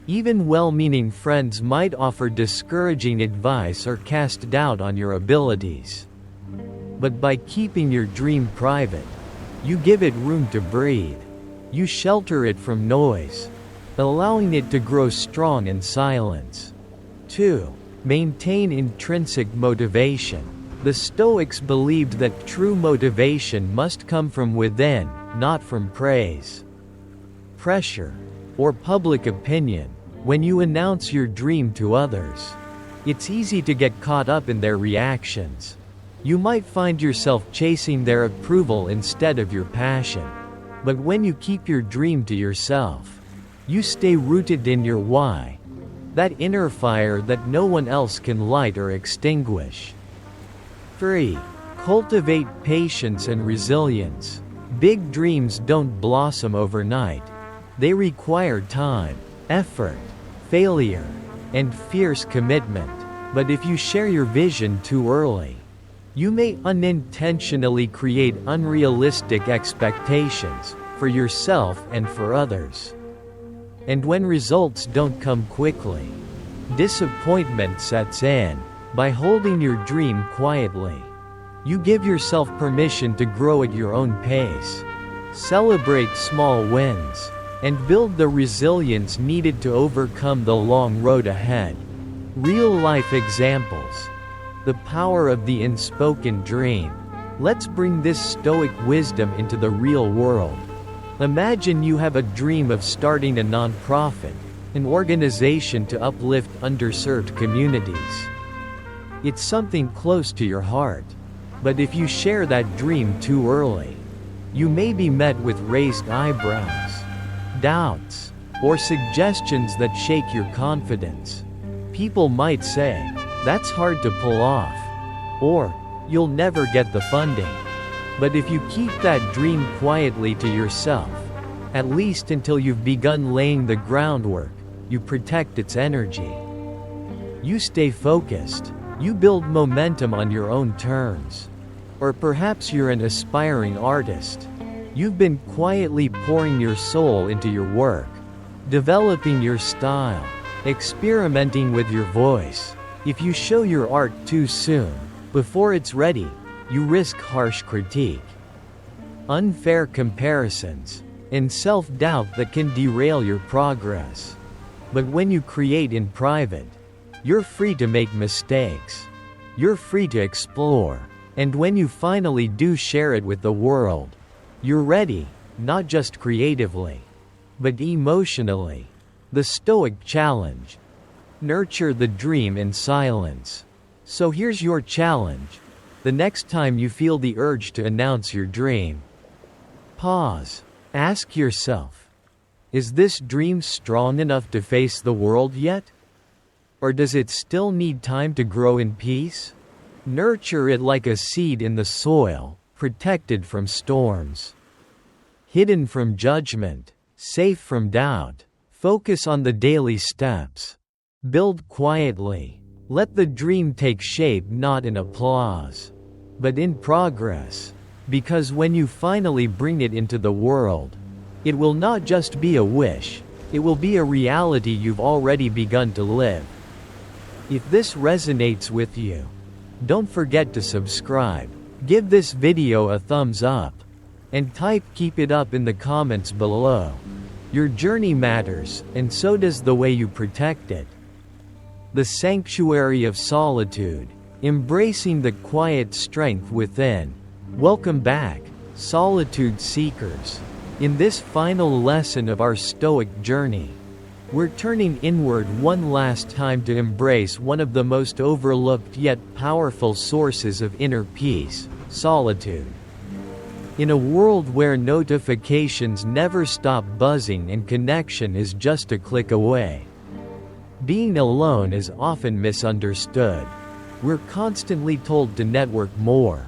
Speaker 1: Even well-meaning friends might offer discouraging advice or cast doubt on your abilities. But by keeping your dream private, you give it room to breathe. You shelter it from noise, allowing it to grow strong in silence. 2. Maintain intrinsic motivation. The Stoics believed that true motivation must come from within, not from praise, pressure, or public opinion. When you announce your dream to others, it's easy to get caught up in their reactions. You might find yourself chasing their approval instead of your passion. But when you keep your dream to yourself, you stay rooted in your why, that inner fire that no one else can light or extinguish. 3. Cultivate patience and resilience. Big dreams don't blossom overnight. They require time, effort, failure, and fierce commitment. But if you share your vision too early, You may unintentionally create unrealistic expectations, for yourself and for others. And when results don't come quickly, disappointment sets in. By holding your dream quietly, you give yourself permission to grow at your own pace. Celebrate small wins, and build the resilience needed to overcome the long road ahead. Real-life examples. The power of the unspoken dream. Let's bring this Stoic wisdom into the real world. Imagine you have a dream of starting a nonprofit, an organization to uplift underserved communities. It's something close to your heart. But if you share that dream too early, you may be met with raised eyebrows, doubts, or suggestions that shake your confidence. People might say, "That's hard to pull off," or "You'll never get the funding." But if you keep that dream quietly to yourself, at least until you've begun laying the groundwork, you protect its energy. You stay focused. You build momentum on your own terms. Or perhaps you're an aspiring artist. You've been quietly pouring your soul into your work, developing your style, experimenting with your voice. If you show your art too soon, before it's ready, you risk harsh critique, unfair comparisons, and self-doubt that can derail your progress. But when you create in private, you're free to make mistakes. You're free to explore. And when you finally do share it with the world, you're ready, not just creatively, but emotionally. The Stoic challenge. Nurture the dream in silence. So here's your challenge. The next time you feel the urge to announce your dream, pause. Ask yourself, is this dream strong enough to face the world yet? Or does it still need time to grow in peace? Nurture it like a seed in the soil, protected from storms, hidden from judgment, safe from doubt. Focus on the daily steps. Build quietly. Let the dream take shape not in applause, but in progress. Because when you finally bring it into the world, it will not just be a wish, it will be a reality you've already begun to live. If this resonates with you, don't forget to subscribe, give this video a thumbs up, and type "keep it up" in the comments below. Your journey matters, and so does the way you protect it. The sanctuary of solitude, embracing the quiet strength within. Welcome back, solitude seekers. In this final lesson of our Stoic journey, we're turning inward one last time to embrace one of the most overlooked yet powerful sources of inner peace: solitude. In a world where notifications never stop buzzing and connection is just a click away, being alone is often misunderstood. We're constantly told to network more,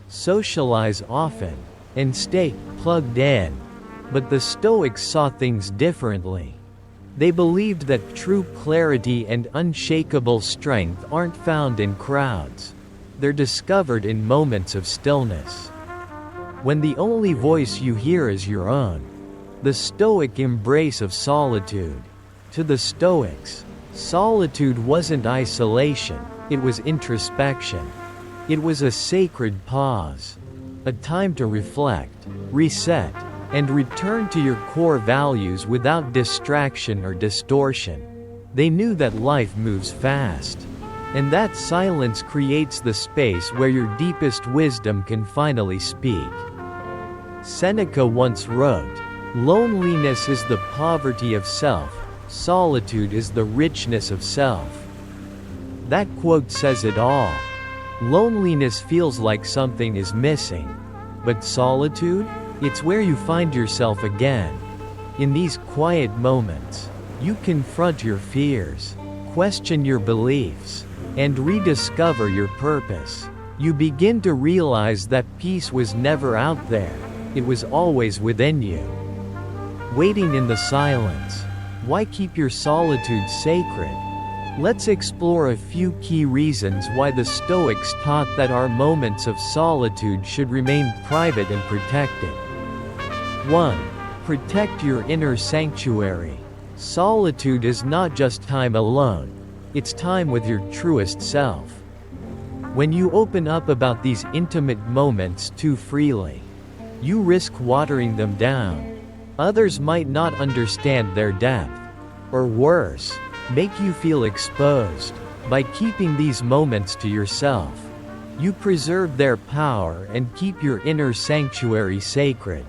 Speaker 1: socialize often, and stay plugged in. But the Stoics saw things differently. They believed that true clarity and unshakable strength aren't found in crowds. They're discovered in moments of stillness. When the only voice you hear is your own. The Stoic embrace of solitude. To the Stoics, solitude wasn't isolation, it was introspection. It was a sacred pause. A time to reflect, reset, and return to your core values without distraction or distortion. They knew that life moves fast, and that silence creates the space where your deepest wisdom can finally speak. Seneca once wrote, "Loneliness is the poverty of self, solitude is the richness of self." That quote says it all. Loneliness feels like something is missing, but solitude? It's where you find yourself again. In these quiet moments, you confront your fears, question your beliefs, and rediscover your purpose. You begin to realize that peace was never out there, it was always within you. Waiting in the silence. Why keep your solitude sacred? Let's explore a few key reasons why the Stoics taught that our moments of solitude should remain private and protected. 1. Protect your inner sanctuary. Solitude is not just time alone, it's time with your truest self. When you open up about these intimate moments too freely, you risk watering them down. Others might not understand their depth, or worse, make you feel exposed. By keeping these moments to yourself, you preserve their power and keep your inner sanctuary sacred.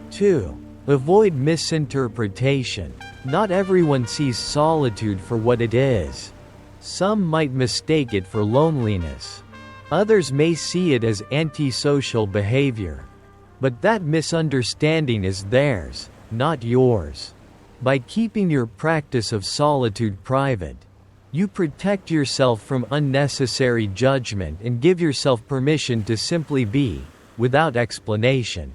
Speaker 1: 2. Avoid misinterpretation. Not everyone sees solitude for what it is. Some might mistake it for loneliness. Others may see it as antisocial behavior. But that misunderstanding is theirs, not yours. By keeping your practice of solitude private, you protect yourself from unnecessary judgment and give yourself permission to simply be, without explanation.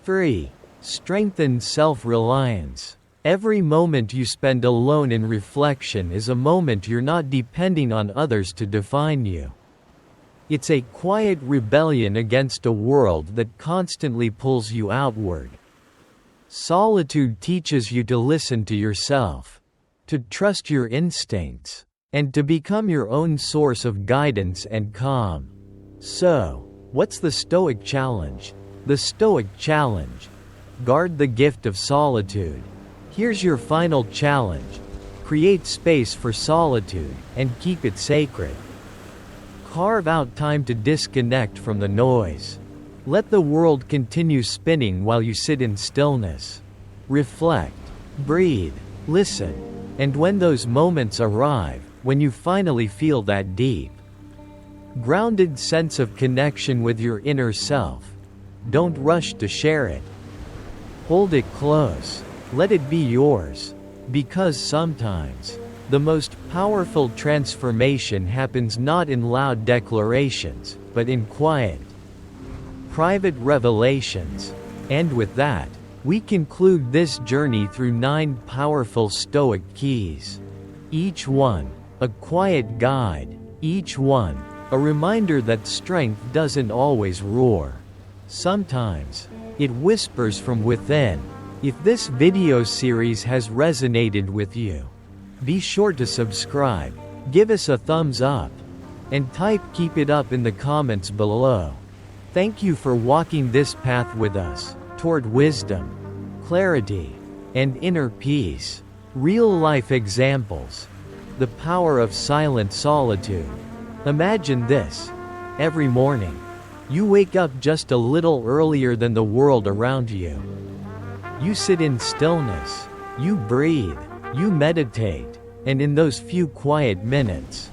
Speaker 1: 3. Strengthen self-reliance. Every moment you spend alone in reflection is a moment you're not depending on others to define you. It's a quiet rebellion against a world that constantly pulls you outward. Solitude teaches you to listen to yourself, to trust your instincts, and to become your own source of guidance and calm. So, what's the Stoic challenge? The Stoic challenge: guard the gift of solitude. Here's your final challenge: create space for solitude, and keep it sacred. Carve out time to disconnect from the noise. Let the world continue spinning while you sit in stillness. Reflect, breathe, listen, and when those moments arrive, when you finally feel that deep, grounded sense of connection with your inner self, don't rush to share it. Hold it close. Let it be yours. Because sometimes, the most powerful transformation happens not in loud declarations, but in quiet, private revelations. And with that, we conclude this journey through 9 powerful Stoic keys. Each one, a quiet guide. Each one, a reminder that strength doesn't always roar. Sometimes, it whispers from within. If this video series has resonated with you, be sure to subscribe, give us a thumbs up, and type "keep it up" in the comments below. Thank you for walking this path with us, toward wisdom, clarity, and inner peace. Real-life examples. The power of silent solitude. Imagine this. Every morning, you wake up just a little earlier than the world around you. You sit in stillness, you breathe, you meditate, and in those few quiet minutes,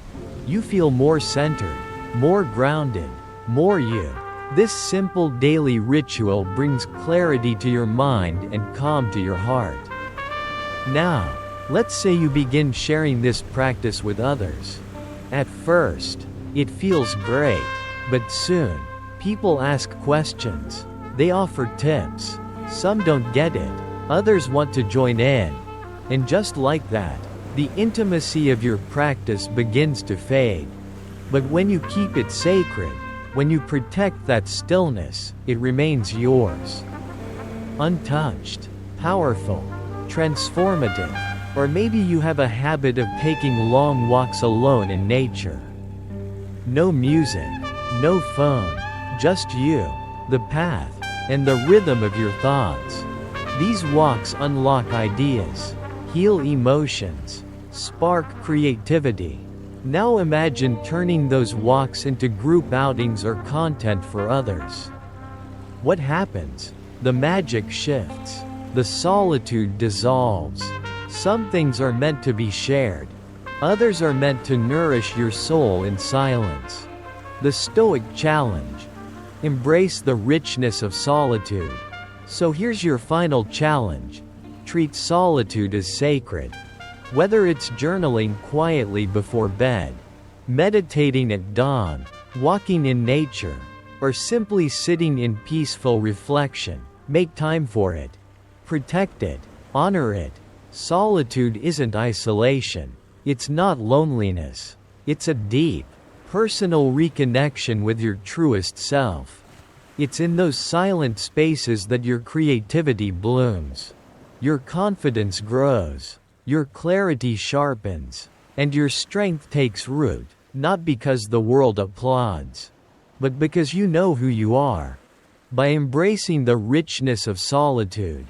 Speaker 1: you feel more centered, more grounded, more you. This simple daily ritual brings clarity to your mind and calm to your heart. Now, let's say you begin sharing this practice with others. At first, it feels great, but soon, people ask questions. They offer tips. Some don't get it. Others want to join in. And just like that, the intimacy of your practice begins to fade. But when you keep it sacred, when you protect that stillness, it remains yours. Untouched, powerful, transformative. Or maybe you have a habit of taking long walks alone in nature. No music, no phone, just you, the path, and the rhythm of your thoughts. These walks unlock ideas, heal emotions, spark creativity. Now imagine turning those walks into group outings or content for others. What happens? The magic shifts. The solitude dissolves. Some things are meant to be shared. Others are meant to nourish your soul in silence. The Stoic challenge. Embrace the richness of solitude. So here's your final challenge. Treat solitude as sacred. Whether it's journaling quietly before bed, meditating at dawn, walking in nature, or simply sitting in peaceful reflection, make time for it. Protect it. Honor it. Solitude isn't isolation. It's not loneliness. It's a deep, personal reconnection with your truest self. It's in those silent spaces that your creativity blooms. Your confidence grows. Your clarity sharpens. And your strength takes root, not because the world applauds, but because you know who you are. By embracing the richness of solitude,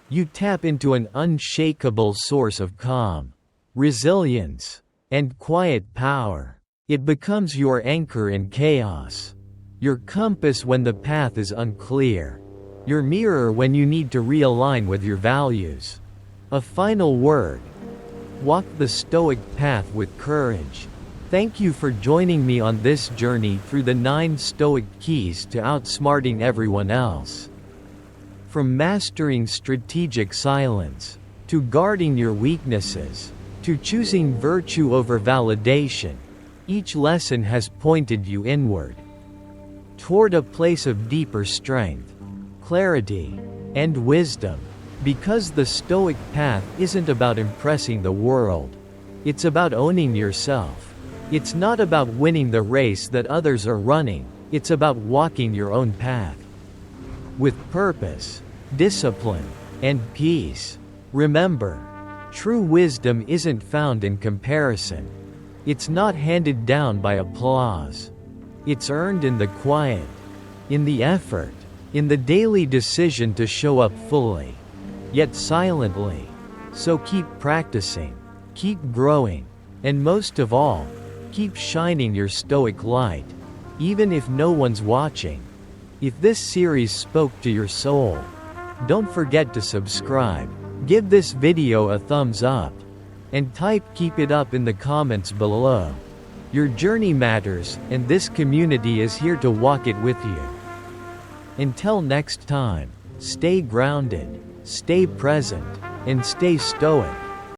Speaker 1: you tap into an unshakable source of calm, resilience, and quiet power. It becomes your anchor in chaos, your compass when the path is unclear, your mirror when you need to realign with your values. A final word. Walk the Stoic path with courage. Thank you for joining me on this journey through the 9 Stoic Keys to outsmarting everyone else. From mastering strategic silence, to guarding your weaknesses, to choosing virtue over validation, each lesson has pointed you inward, toward a place of deeper strength, clarity, and wisdom. Because the Stoic path isn't about impressing the world, it's about owning yourself. It's not about winning the race that others are running, it's about walking your own path. With purpose, discipline, and peace. Remember, true wisdom isn't found in comparison. It's not handed down by applause. It's earned in the quiet, in the effort, in the daily decision to show up fully, yet silently. So keep practicing, keep growing, and most of all, keep shining your Stoic light, even if no one's watching. If this series spoke to your soul, don't forget to subscribe, give this video a thumbs up, and type "keep it up" in the comments below. Your journey matters, and this community is here to walk it with you. Until next time, stay grounded, stay present, and stay stoic.